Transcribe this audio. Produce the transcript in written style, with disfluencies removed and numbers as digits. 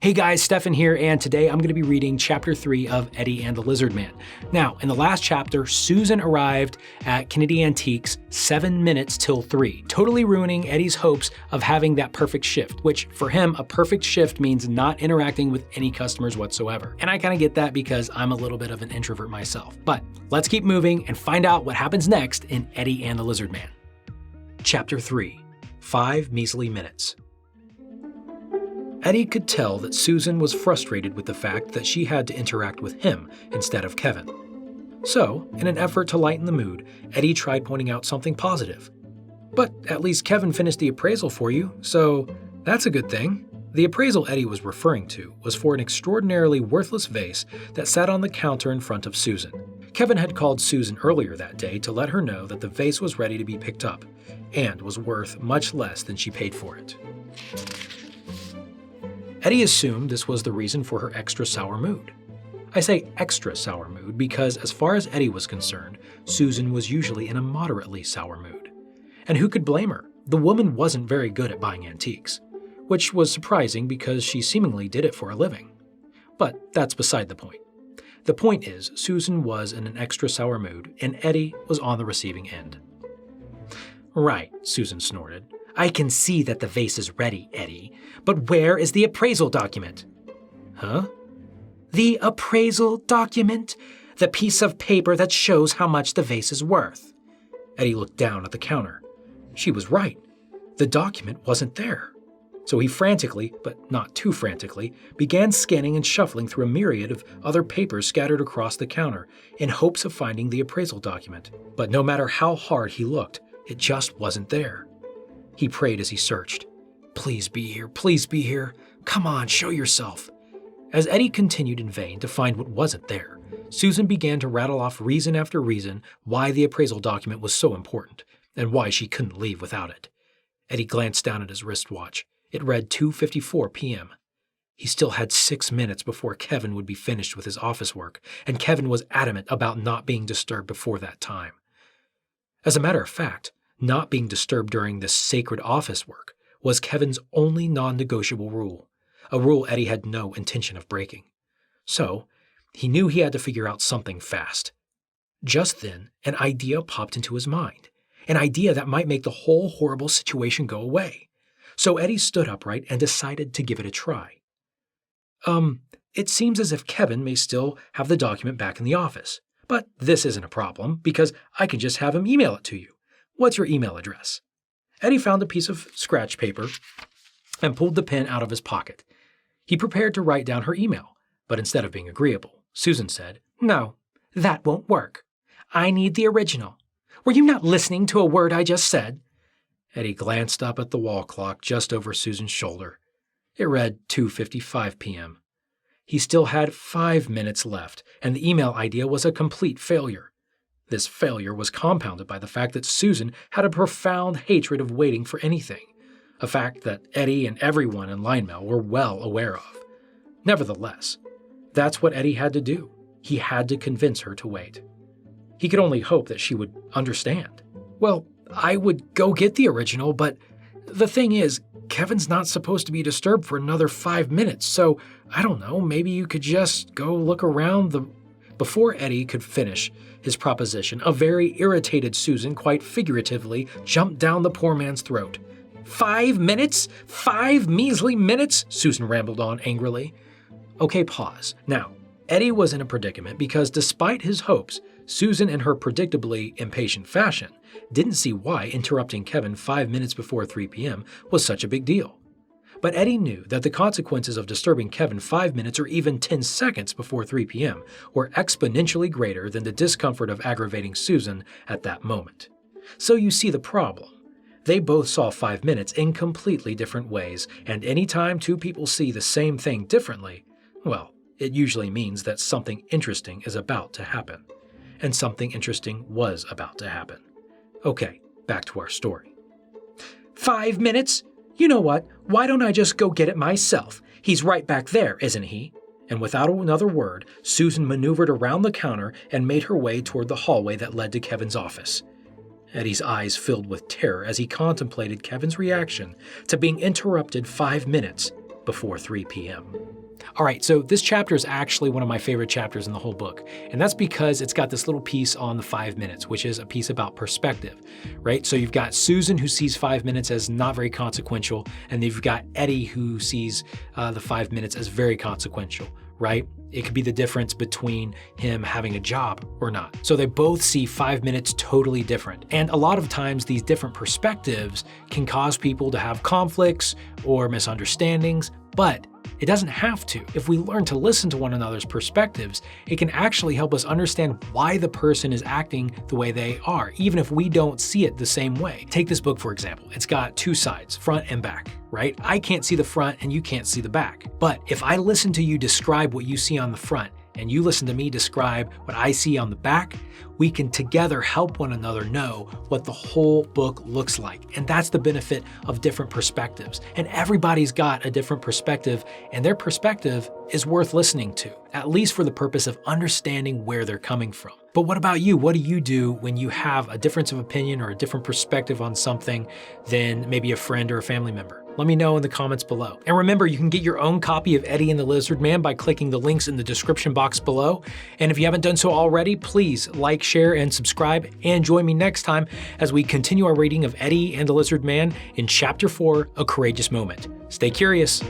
Hey guys, Stefan here, and today I'm going to be reading Chapter 3 of Eddie and the Lizard Man. Now, in the last chapter, Susan arrived at Kennedy Antiques 7 minutes till 3, totally ruining Eddie's hopes of having that perfect shift, which for him, a perfect shift means not interacting with any customers whatsoever. And I kind of get that because I'm a little bit of an introvert myself. But let's keep moving and find out what happens next in Eddie and the Lizard Man. Chapter 3, 5 Measly Minutes. Eddie could tell that Susan was frustrated with the fact that she had to interact with him instead of Kevin. So, in an effort to lighten the mood, Eddie tried pointing out something positive. But at least Kevin finished the appraisal for you, so that's a good thing. The appraisal Eddie was referring to was for an extraordinarily worthless vase that sat on the counter in front of Susan. Kevin had called Susan earlier that day to let her know that the vase was ready to be picked up, and was worth much less than she paid for it. Eddie assumed this was the reason for her extra sour mood. I say extra sour mood because as far as Eddie was concerned, Susan was usually in a moderately sour mood. And who could blame her? The woman wasn't very good at buying antiques, which was surprising because she seemingly did it for a living. But that's beside the point. The point is, Susan was in an extra sour mood and Eddie was on the receiving end. Right, Susan snorted. I can see that the vase is ready, Eddie, but where is the appraisal document? Huh? The appraisal document? The piece of paper that shows how much the vase is worth. Eddie looked down at the counter. She was right. The document wasn't there. So he frantically, but not too frantically, began scanning and shuffling through a myriad of other papers scattered across the counter in hopes of finding the appraisal document. But no matter how hard he looked, it just wasn't there. He prayed as he searched. Please be here, please be here. Come on, show yourself. As Eddie continued in vain to find what wasn't there, Susan began to rattle off reason after reason why the appraisal document was so important and why she couldn't leave without it. Eddie glanced down at his wristwatch. It read 2:54 p.m. He still had 6 minutes before Kevin would be finished with his office work, and Kevin was adamant about not being disturbed before that time. As a matter of fact, not being disturbed during this sacred office work was Kevin's only non-negotiable rule, a rule Eddie had no intention of breaking. So, he knew he had to figure out something fast. Just then, an idea popped into his mind, an idea that might make the whole horrible situation go away. So Eddie stood upright and decided to give it a try. It seems as if Kevin may still have the document back in the office, but this isn't a problem because I can just have him email it to you. What's your email address? Eddie found a piece of scratch paper and pulled the pen out of his pocket. He prepared to write down her email, but instead of being agreeable, Susan said, No, that won't work. I need the original. Were you not listening to a word I just said? Eddie glanced up at the wall clock just over Susan's shoulder. It read 2:55 p.m. He still had 5 minutes left, and the email idea was a complete failure. This failure was compounded by the fact that Susan had a profound hatred of waiting for anything, a fact that Eddie and everyone in Linemell were well aware of. Nevertheless, that's what Eddie had to do. He had to convince her to wait. He could only hope that she would understand. Well, I would go get the original, but the thing is, Kevin's not supposed to be disturbed for another 5 minutes, so I don't know, maybe you could just go look around the... Before Eddie could finish his proposition, a very irritated Susan, quite figuratively, jumped down the poor man's throat. 5 minutes? 5 measly minutes? Susan rambled on angrily. Okay, pause. Now, Eddie was in a predicament because despite his hopes, Susan in her predictably impatient fashion didn't see why interrupting Kevin 5 minutes before 3 p.m. was such a big deal. But Eddie knew that the consequences of disturbing Kevin 5 minutes or even 10 seconds before 3 p.m. were exponentially greater than the discomfort of aggravating Susan at that moment. So you see the problem. They both saw 5 minutes in completely different ways, and anytime two people see the same thing differently, well, it usually means that something interesting is about to happen. And something interesting was about to happen. Okay, back to our story. 5 minutes? You know what? Why don't I just go get it myself? He's right back there, isn't he? And without another word, Susan maneuvered around the counter and made her way toward the hallway that led to Kevin's office. Eddie's eyes filled with terror as he contemplated Kevin's reaction to being interrupted 5 minutes before 3 p.m. All right, so this chapter is actually one of my favorite chapters in the whole book, and that's because it's got this little piece on the 5 minutes, which is a piece about perspective, right? So you've got Susan, who sees 5 minutes as not very consequential, and then you've got Eddie, who sees the 5 minutes as very consequential, right? It could be the difference between him having a job or not. So they both see 5 minutes totally different. And a lot of times these different perspectives can cause people to have conflicts or misunderstandings, but it doesn't have to. If we learn to listen to one another's perspectives, it can actually help us understand why the person is acting the way they are, even if we don't see it the same way. Take this book, for example. It's got two sides, front and back, right? I can't see the front and you can't see the back. But if I listen to you describe what you see on the front, and you listen to me describe what I see on the back, we can together help one another know what the whole book looks like. And that's the benefit of different perspectives. And everybody's got a different perspective, and their perspective is worth listening to, at least for the purpose of understanding where they're coming from. But what about you? What do you do when you have a difference of opinion or a different perspective on something than maybe a friend or a family member? Let me know in the comments below. And remember, you can get your own copy of Eddie and the Lizard Man by clicking the links in the description box below. And if you haven't done so already, please like, share, and subscribe. And join me next time as we continue our reading of Eddie and the Lizard Man in Chapter 4, A Courageous Moment. Stay curious.